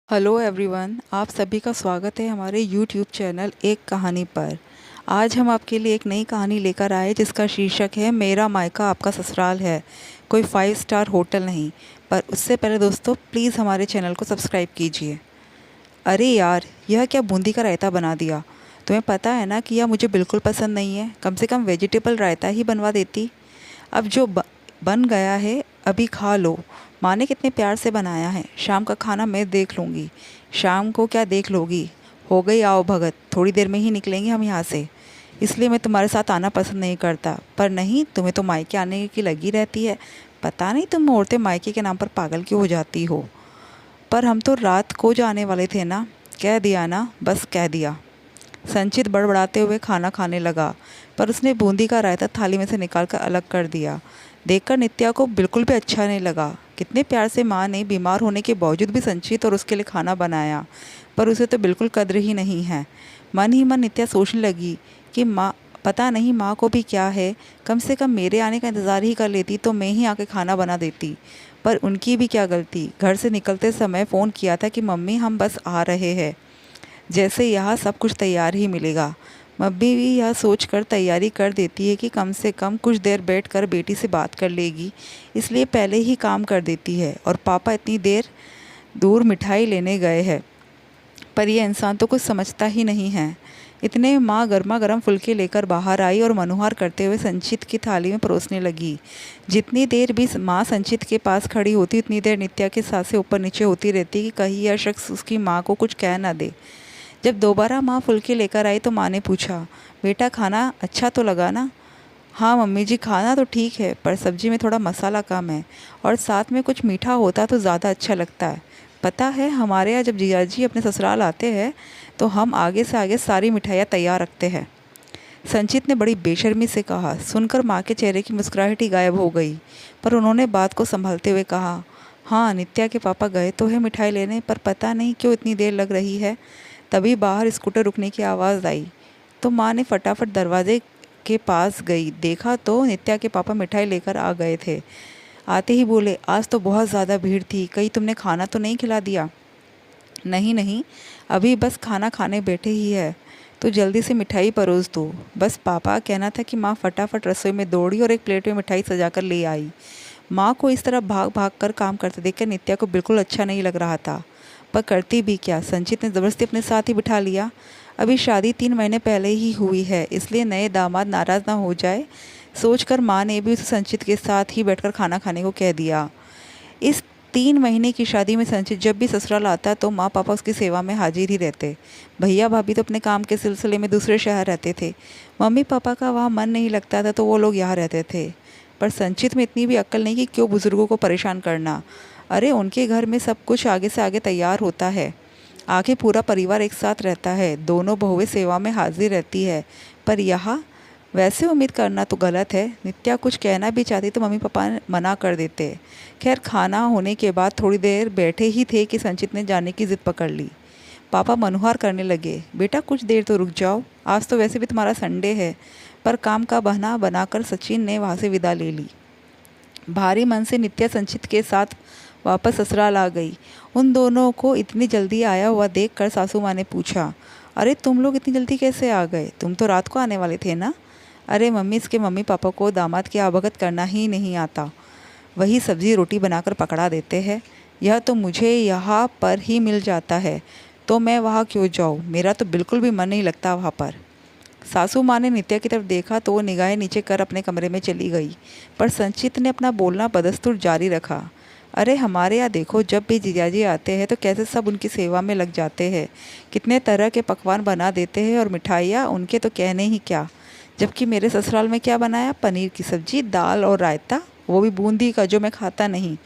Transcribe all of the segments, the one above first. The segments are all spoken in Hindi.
हेलो एवरीवन, आप सभी का स्वागत है हमारे यूट्यूब चैनल एक कहानी पर। आज हम आपके लिए एक नई कहानी लेकर आए जिसका शीर्षक है मेरा मायका आपका ससुराल है। कोई 5 स्टार होटल नहीं। पर उससे पहले दोस्तों, प्लीज़ हमारे चैनल को सब्सक्राइब कीजिए। अरे यार, यह क्या बूंदी का रायता बना दिया। तुम्हें पता है ना कि यह मुझे बिल्कुल पसंद नहीं है। कम से कम वेजिटेबल रायता ही बनवा देती। अब जो बन गया है अभी खा लो। माँ ने कितने प्यार से बनाया है। शाम का खाना मैं देख लूँगी। शाम को क्या देख लोगी। हो गई आओ भगत, थोड़ी देर में ही निकलेंगे हम यहाँ से। इसलिए मैं तुम्हारे साथ आना पसंद नहीं करता। पर नहीं, तुम्हें तो मायके आने की लगी रहती है। पता नहीं तुम औरतें मायके के नाम पर पागल क्यों हो जाती हो। पर हम तो रात को जाने वाले थे ना। कह दिया ना, बस कह दिया। संचित बड़बड़ाते हुए खाना खाने लगा, पर उसने बूंदी का रायता थाली में से निकालकर अलग कर दिया। देखकर नित्या को बिल्कुल भी अच्छा नहीं लगा। कितने प्यार से माँ ने बीमार होने के बावजूद भी संचित और उसके लिए खाना बनाया, पर उसे तो बिल्कुल कद्र ही नहीं है। मन ही मन नित्या सोचने लगी कि माँ, पता नहीं माँ को भी क्या है। कम से कम मेरे आने का इंतज़ार ही कर लेती तो मैं ही आके खाना बना देती। पर उनकी भी क्या गलती। घर से निकलते समय फ़ोन किया था कि मम्मी हम बस आ रहे हैं, जैसे यहाँ सब कुछ तैयार ही मिलेगा। मम्मी भी यह सोचकर तैयारी कर देती है कि कम से कम कुछ देर बैठकर बेटी से बात कर लेगी, इसलिए पहले ही काम कर देती है। और पापा इतनी देर दूर मिठाई लेने गए हैं, पर यह इंसान तो कुछ समझता ही नहीं है। इतने में माँ गर्मा गर्म फुलके लेकर बाहर आई और मनोहार करते हुए संचित की थाली में परोसने लगी। जितनी देर भी माँ संचित के पास खड़ी होती उतनी देर नित्या की सांसें ऊपर नीचे होती रहती कि कहीं यह शख्स उसकी माँ को कुछ कह ना दे। जब दोबारा माँ फुलके लेकर आई तो माँ ने पूछा, बेटा खाना अच्छा तो लगा ना। हाँ मम्मी जी, खाना तो ठीक है, पर सब्जी में थोड़ा मसाला कम है और साथ में कुछ मीठा होता तो ज़्यादा अच्छा लगता है। पता है, हमारे यहाँ जब जीजाजी अपने ससुराल आते हैं तो हम आगे से आगे सारी मिठाइयाँ तैयार रखते हैं। संचित ने बड़ी बेशर्मी से कहा। सुनकर माँ के चेहरे की मुस्कुराहट ही गायब हो गई, पर उन्होंने बात को संभालते हुए कहा, हाँ नित्या के पापा गए तो है मिठाई लेने, पर पता नहीं क्यों इतनी देर लग रही है। तभी बाहर स्कूटर रुकने की आवाज़ आई तो माँ ने फटाफट दरवाजे के पास गई। देखा तो नित्या के पापा मिठाई लेकर आ गए थे। आते ही बोले, आज तो बहुत ज़्यादा भीड़ थी, कहीं तुमने खाना तो नहीं खिला दिया। नहीं नहीं, अभी बस खाना खाने बैठे ही है, तो जल्दी से मिठाई परोस दो। बस पापा कहना था कि माँ फटाफट रसोई में दौड़ी और एक प्लेट में मिठाई सजाकर ले आई। माँ को इस तरह भाग भाग कर काम करते देखकर नित्या को बिल्कुल अच्छा नहीं लग रहा था, पर करती भी क्या। संचित ने ज़बरदस्ती अपने साथ ही बिठा लिया। अभी शादी 3 महीने पहले ही हुई है, इसलिए नए दामाद नाराज़ ना हो जाए सोचकर माँ ने भी उसे संचित के साथ ही बैठकर खाना खाने को कह दिया। इस 3 महीने की शादी में संचित जब भी ससुराल आता तो माँ पापा उसकी सेवा में हाजिर ही रहते। भैया भाभी तो अपने काम के सिलसिले में दूसरे शहर रहते थे। मम्मी पापा का वहाँ मन नहीं लगता था तो वो लोग यहाँ रहते थे। पर संचित में इतनी भी अक्ल नहीं कि क्यों बुज़ुर्गों को परेशान करना। अरे उनके घर में सब कुछ आगे से आगे तैयार होता है। आगे पूरा परिवार एक साथ रहता है, दोनों बहुएं सेवा में हाजिर रहती है। पर यहाँ वैसे उम्मीद करना तो गलत है। नित्या कुछ कहना भी चाहती तो मम्मी पापा मना कर देते। खैर, खाना होने के बाद थोड़ी देर बैठे ही थे कि संचित ने जाने की ज़िद पकड़ ली। पापा मनोहार करने लगे, बेटा कुछ देर तो रुक जाओ, आज तो वैसे भी तुम्हारा संडे है। पर काम का बहाना बनाकर सचिन ने वहाँ से विदा ले ली। भारी मन से नित्या संचित के साथ वापस ससुराल आ गई। उन दोनों को इतनी जल्दी आया हुआ देखकर सासू माँ ने पूछा, अरे तुम लोग इतनी जल्दी कैसे आ गए, तुम तो रात को आने वाले थे ना। अरे मम्मी, इसके मम्मी पापा को दामाद के अवगत करना ही नहीं आता। वही सब्जी रोटी बनाकर पकड़ा देते हैं। यह तो मुझे यहाँ पर ही मिल जाता है, तो मैं वहाँ क्यों जाऊँ। मेरा तो बिल्कुल भी मन नहीं लगता वहाँ पर। सासू माँ ने नित्या की तरफ देखा तो वो निगाहें नीचे कर अपने कमरे में चली गई, पर संचित ने अपना बोलना बदस्तूर जारी रखा। अरे हमारे यहाँ देखो, जब भी जीजाजी आते हैं तो कैसे सब उनकी सेवा में लग जाते हैं। कितने तरह के पकवान बना देते हैं और मिठाइयाँ उनके तो कहने ही क्या। जबकि मेरे ससुराल में क्या बनाया, पनीर की सब्जी, दाल और रायता, वो भी बूंदी का जो मैं खाता नहीं।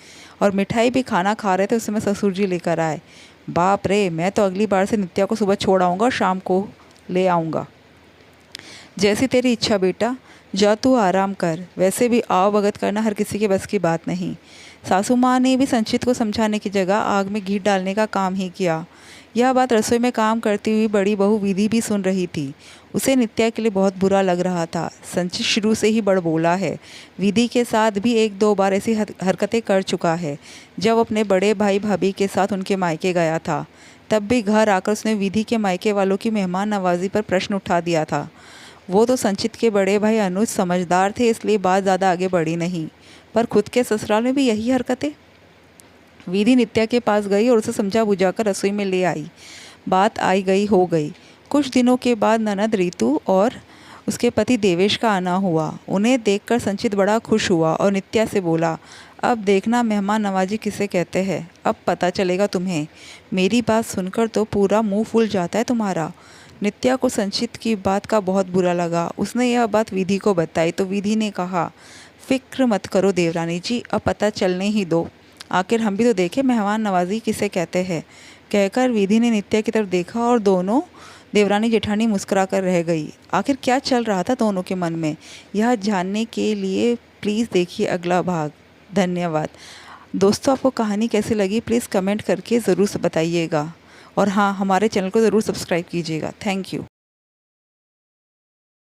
और मिठाई भी खाना खा रहे थे उस समय ससुर जी लेकर आए। बाप रे, मैं तो अगली बार से नित्या को सुबह छोड़ आऊँगा और शाम को ले आऊँगा। जैसी तेरी इच्छा बेटा, जा तू आराम कर। वैसे भी आओ भगत करना हर किसी के बस की बात नहीं। सासू माँ ने भी संचित को समझाने की जगह आग में घी डालने का काम ही किया। यह बात रसोई में काम करती हुई बड़ी बहू विधि भी सुन रही थी। उसे नित्या के लिए बहुत बुरा लग रहा था। संचित शुरू से ही बड़बोला है। विधि के साथ भी एक दो बार ऐसी हरकतें कर चुका है। जब अपने बड़े भाई भाभी के साथ उनके मायके गया था, तब भी घर आकर उसने विधि के मायके वालों की मेहमान नवाजी पर प्रश्न उठा दिया था। वो तो संचित के बड़े भाई अनुज समझदार थे, इसलिए बात ज़्यादा आगे बढ़ी नहीं, पर खुद के ससुराल में भी यही हरकतें। विधि नित्या के पास गई और उसे समझा बुझाकर रसोई में ले आई। बात आई गई हो गई। कुछ दिनों के बाद ननद रीतू और उसके पति देवेश का आना हुआ। उन्हें देखकर संचित बड़ा खुश हुआ और नित्या से बोला, अब देखना मेहमान नवाजी किसे कहते हैं, अब पता चलेगा तुम्हें। मेरी बात सुनकर तो पूरा मुंह फूल जाता है तुम्हारा। नित्या को संचित की बात का बहुत बुरा लगा। उसने यह बात विधि को बताई तो विधि ने कहा, फिक्र मत करो देवरानी जी, अब पता चलने ही दो, आखिर हम भी तो देखें मेहमान नवाजी किसे कहते हैं। कहकर विधि ने नित्या की तरफ देखा और दोनों देवरानी जेठानी मुस्कुरा कर रह गई। आखिर क्या चल रहा था दोनों के मन में, यह जानने के लिए प्लीज़ देखिए अगला भाग। धन्यवाद दोस्तों। आपको कहानी कैसी लगी प्लीज़ कमेंट करके ज़रूर बताइएगा, और हाँ, हमारे चैनल को ज़रूर सब्सक्राइब कीजिएगा। Thank you.